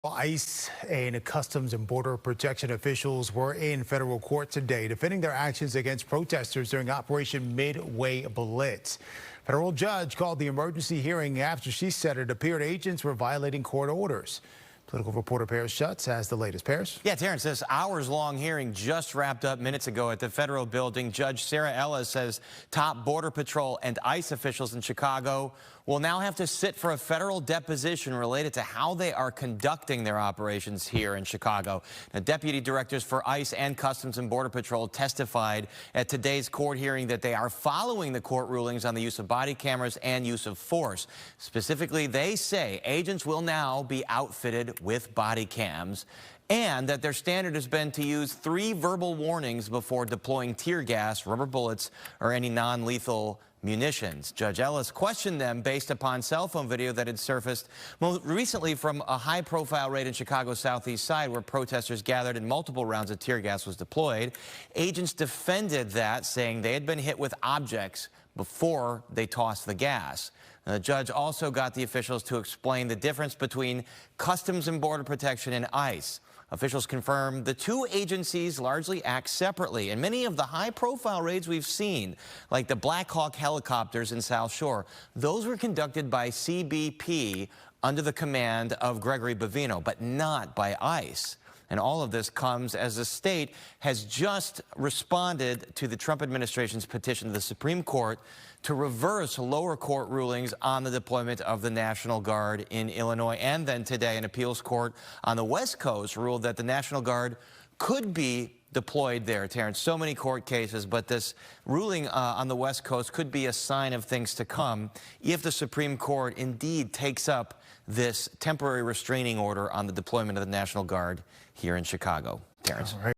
ICE and Customs and Border Protection officials were in federal court today defending their actions against protesters during Operation Midway Blitz. Federal judge called the emergency hearing after she said it appeared agents were violating court orders. Political reporter Paris Schutz has the latest. Paris? Yeah, Terrence, this hours-long hearing just wrapped up minutes ago at the federal building. Judge Sarah Ellis says top Border Patrol and ICE officials in Chicago will now have to sit for a federal deposition related to how they are conducting their operations here in Chicago. Now, deputy directors for ICE and Customs and Border Patrol testified at today's court hearing that they are following the court rulings on the use of body cameras and use of force. Specifically, they say agents will now be outfitted with body cams, and that their standard has been to use 3 verbal warnings before deploying tear gas, rubber bullets, or any non-lethal munitions. Judge Ellis questioned them based upon cell phone video that had surfaced most recently from a high-profile raid in Chicago's southeast side where protesters gathered and multiple rounds of tear gas was deployed. Agents defended that, saying they had been hit with objects before they tossed the gas. The judge also got the officials to explain the difference between Customs and Border Protection and ICE. Officials confirmed the two agencies largely act separately, and many of the high-profile raids we've seen, like the Black Hawk helicopters in South Shore, those were conducted by CBP under the command of Gregory Bovino, but not by ICE. And all of this comes as the state has just responded to the Trump administration's petition to the Supreme Court to reverse lower court rulings on the deployment of the National Guard in Illinois. And then today, an appeals court on the West Coast ruled that the National Guard could be deployed there. Terrence, so many court cases, but this ruling on the West Coast could be a sign of things to come if the Supreme Court indeed takes up this temporary restraining order on the deployment of the National Guard here in Chicago. Terrence.